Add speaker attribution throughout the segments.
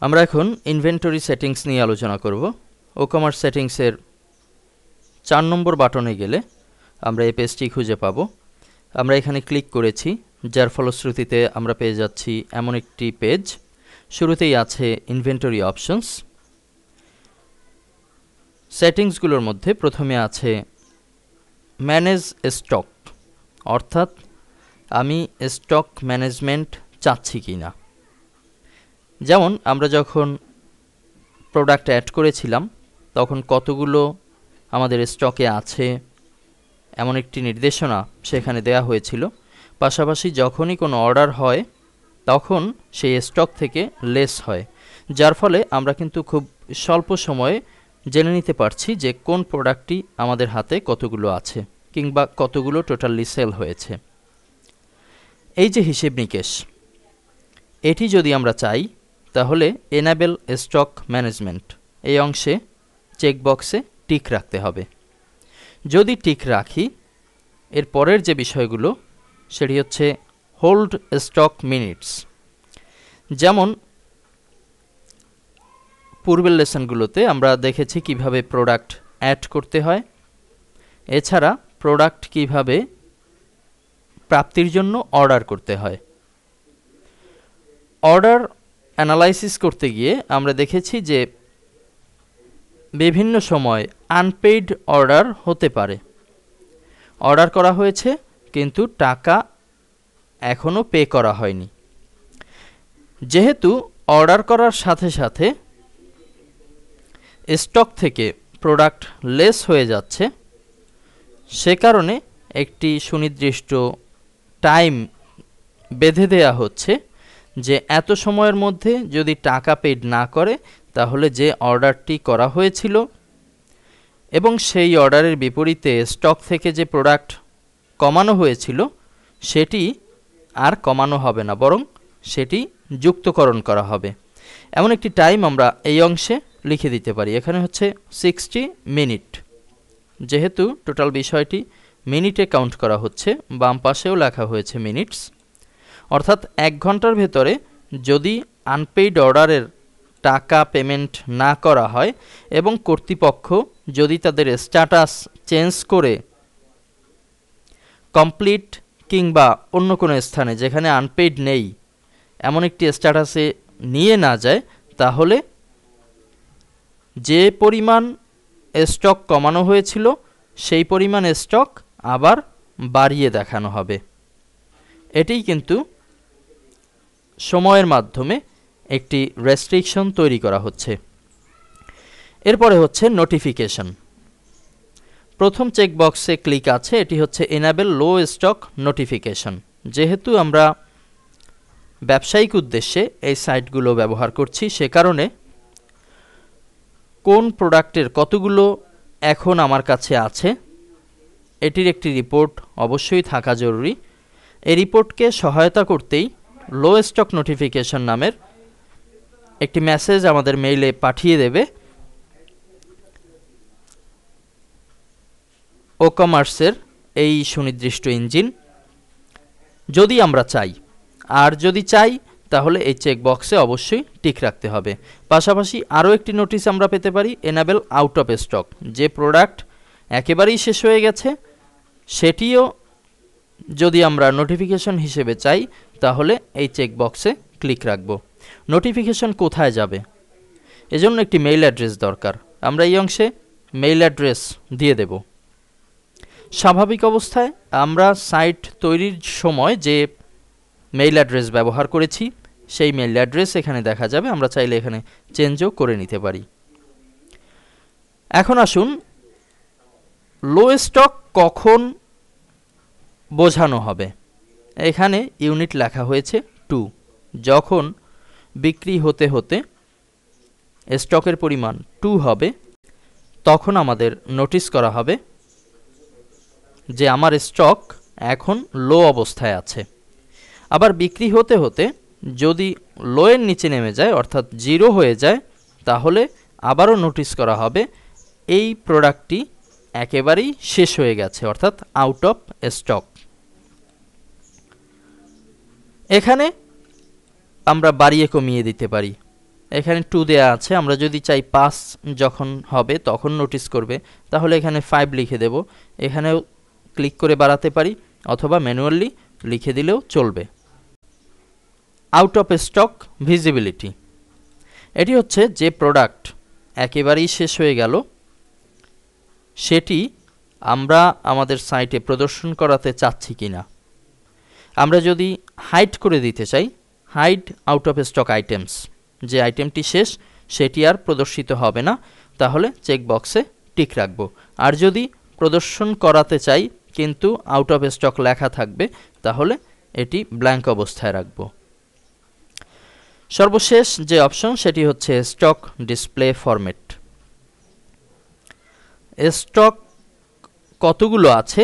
Speaker 1: আমরা এখন inventory settings নিয়ে আলোচনা করব। ওকমার্স সেটিংসের 4 নম্বর বাটনে গেলে আমরা এই পেজটি খুঁজে পাবো। আমরা এখানে ক্লিক করেছি, যার ফলশ্রুতিতে আমরা পেয়ে যাচ্ছি এমন একটি পেজ। শুরুতেই আছে ইনভেন্টরি অপশনস। সেটিংসগুলোর মধ্যে প্রথমে আছে ম্যানেজ স্টক, অর্থাৎ আমি স্টক ম্যানেজমেন্ট চাচ্ছি কি না। যেমন আমরা যখন প্রোডাক্ট অ্যাড করেছিলাম তখন কতগুলো আমাদের স্টকে আছে এমন একটি নির্দেশনা সেখানে দেয়া হয়েছিল। পাশাপাশি যখনই কোনো অর্ডার হয় তখন সেই স্টক থেকে লেস হয়, যার ফলে আমরা কিন্তু খুব স্বল্প সময়ে জেনে নিতে পারছি যে কোন প্রোডাক্টটি আমাদের হাতে কতগুলো আছে কিংবা কতগুলো টোটালি সেল হয়েছে। এই যে হিসেব নিকেশ, এটি যদি আমরা চাই তাহলে এনেবল স্টক ম্যানেজমেন্ট এই অংশে চেকবক্সে টিক রাখতে হবে। যদি টিক রাখি, এর পরের যে বিষয়গুলো সেটি হচ্ছে হোল্ড স্টক মিনিটস। যেমন পূর্বের লেসনগুলোতে আমরা দেখেছি কিভাবে প্রোডাক্ট অ্যাড করতে হয়, এছাড়া প্রোডাক্ট কিভাবে প্রাপ্তির জন্য অর্ডার করতে হয়। অর্ডার অ্যানালাইসিস করতে গিয়ে আমরা দেখেছি যে বিভিন্ন সময় আনপেইড অর্ডার হতে পারে। অর্ডার করা হয়েছে কিন্তু টাকা এখনও পে করা হয়নি। যেহেতু অর্ডার করার সাথে সাথে স্টক থেকে প্রোডাক্ট লেস হয়ে যাচ্ছে, সে কারণে একটি সুনির্দিষ্ট টাইম বেঁধে দেয়া হচ্ছে যে এত সময়ের মধ্যে যদি টাকা পেড না করে তাহলে যে অর্ডারটি করা হয়েছিল এবং সেই অর্ডারের বিপরীতে স্টক থেকে যে প্রোডাক্ট কমানো হয়েছিল সেটি আর কমানো হবে না, বরং সেটি যুক্তকরণ করা হবে। এমন একটি টাইম আমরা এই অংশে লিখে দিতে পারি। এখানে হচ্ছে 60 মিনিট। যেহেতু টোটাল বিষয়টি মিনিটে কাউন্ট করা হচ্ছে, বাম পাশেও লেখা হয়েছে মিনিটস, অর্থাৎ 1 ঘন্টার ভেতরে যদি আনপেইড অর্ডারের টাকা পেমেন্ট না করা হয় এবং কর্তৃপক্ষ যদি তাদের স্ট্যাটাস চেঞ্জ করে কমপ্লিট কিংবা অন্য কোনো স্থানে যেখানে আনপেইড নেই এমন একটি স্ট্যাটাসে নিয়ে না যায়, তাহলে যে পরিমাণ স্টক কমানো হয়েছিল সেই পরিমাণ স্টক আবার বাড়িয়ে দেখানো হবে। এটিই কিন্তু সময়ের মাধ্যমে একটি রেস্ট্রিকশন তৈরি করা হচ্ছে। এরপরে হচ্ছে নোটিফিকেশন। প্রথম চেকবক্সে ক্লিক আছে, এটি হচ্ছে এনেবল লো স্টক নোটিফিকেশন। যেহেতু আমরা ব্যবসায়িক উদ্দেশ্যে এই সাইটগুলো ব্যবহার করছি, সে কারণে কোন প্রোডাক্টের কতগুলো এখন আমার কাছে আছে এটির একটি রিপোর্ট অবশ্যই থাকা জরুরি। এই রিপোর্টকে সহায়তা করতেই লো স্টক নোটিফিকেশন নামের একটি মেসেজ আমাদের মেইলে পাঠিয়ে দেবে ওকমার্সের এই সুনির্দিষ্ট ইঞ্জিন, যদি আমরা চাই। আর যদি চাই তাহলে এই চেকবক্সে অবশ্যই টিক রাখতে হবে। পাশাপাশি আরও একটি নোটিশ আমরা পেতে পারি, এনেবল আউট অফ স্টক। যে প্রোডাক্ট একেবারেই শেষ হয়ে গেছে সেটিও যদি আমরা নোটিফিকেশন হিসেবে চাই তাহলে এই চেকবক্সে ক্লিক রাখব। নোটিফিকেশন কোথায় যাবে, এজন্য একটি মেইল অ্যাড্রেস দরকার। আমরা এই অংশে মেইল অ্যাড্রেস দিয়ে দেব। স্বাভাবিক অবস্থায় আমরা সাইট তৈরির সময় যে মেইল অ্যাড্রেস ব্যবহার করেছি সেই মেইল অ্যাড্রেস এখানে দেখা যাবে। আমরা চাইলে এখানে চেঞ্জও করে নিতে পারি। এখন আসুন লো স্টক কখন বোঝানো হবে। এখানে ইউনিট লেখা হয়েছে 2। যখন বিক্রি হতে হতে স্টকের পরিমাণ 2 হবে তখন আমাদের নোটিশ করা হবে যে আমার স্টক এখন লো অবস্থায় আছে। আবার বিক্রি হতে হতে যদি লোয়ের নিচে নেমে যায় অর্থাৎ 0 হয়ে যায় তাহলে আবারও নোটিশ করা হবে এই প্রোডাক্টটি একেবারেই শেষ হয়ে গেছে, অর্থাৎ আউট অফ স্টক। এখানে আমরা বাড়িয়ে কমিয়ে দিতে পারি। এখানে 2 দেয়া আছে, আমরা যদি চাই 5 যখন হবে তখন নোটিস করবে, তাহলে এখানে 5 লিখে দেব। এখানেও ক্লিক করে বাড়াতে পারি অথবা ম্যানুয়ালি লিখে দিলেও চলবে। আউট অফ স্টক ভিজিবিলিটি, এটি হচ্ছে যে প্রোডাক্ট একেবারেই শেষ হয়ে গেল সেটি আমরা আমাদের সাইটে প্রদর্শন করাতে চাচ্ছি কিনা। আমরা যদি হাইড করে দিতে চাই, hide out of stock items, যে আইটেমটি শেষ সেটি আর প্রদর্শিত হবে না, তাহলে চেকবক্সে টিক রাখব। আর যদি প্রদর্শন করাতে চাই কিন্তু আউট অফ স্টক লেখা থাকবে, তাহলে এটি ব্ল্যাঙ্ক অবস্থায় রাখব। সর্বশেষ যে অপশন সেটি হচ্ছে স্টক ডিসপ্লে ফরম্যাট। স্টক কতগুলো আছে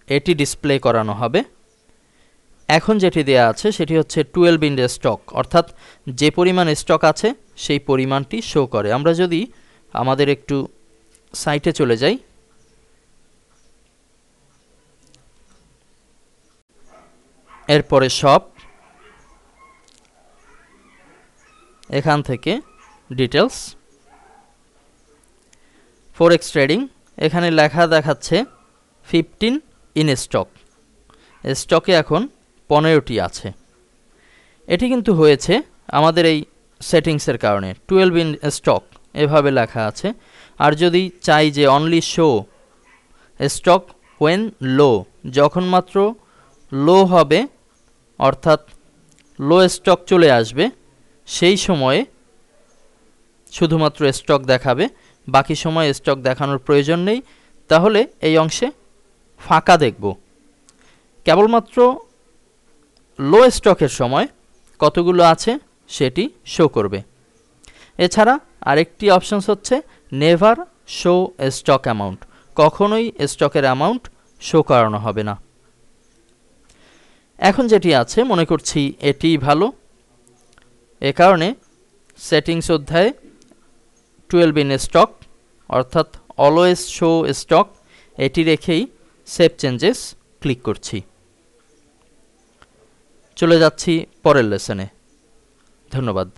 Speaker 1: এটি ডিসপ্লে করানো হবে। এখন যেটি দেয়া আছে সেটি হচ্ছে 12 ইন স্টক, অর্থাৎ যে পরিমাণ স্টক আছে সেই পরিমাণটি শো করে। আমরা যদি আমাদের একটু সাইটে চলে যাই, এরপরে সব, এখান থেকে ডিটেলস, ফরেক্স ট্রেডিং, এখানে লেখা দেখাচ্ছে 15 ইন স্টক, স্টকে এখন 15টি আছে। এটি কিন্তু হয়েছে আমাদের এই সেটিংসের কারণে। 12 ইন স্টক এভাবে লেখা আছে। আর যদি চাই যে অনলি শো স্টক ওয়েন লো, যখন মাত্র লো হবে অর্থাৎ লো স্টক চলে আসবে সেই সময়ে শুধুমাত্র স্টক দেখাবে, বাকি সময় স্টক দেখানোর প্রয়োজন নেই, তাহলে এই অংশে ফাঁকা দেখব। কেবলমাত্র লো স্টকের সময় কতগুলো আছে সেটি শো করবে। এছাড়া আরেকটি অপশনস হচ্ছে নেভার শো স্টক অ্যামাউন্ট, কখনোই স্টকের অ্যামাউন্ট শো করানো হবে না। এখন যেটি আছে মনে করছি এটিই ভালো, এ কারণে সেটিংস অধ্যায়ে 12 ইন স্টক অর্থাৎ অলওয়েজ শো স্টক এটি রেখেই সেভ চেঞ্জেস ক্লিক করছি। চলে যাচ্ছি পরের লেসনে। ধন্যবাদ।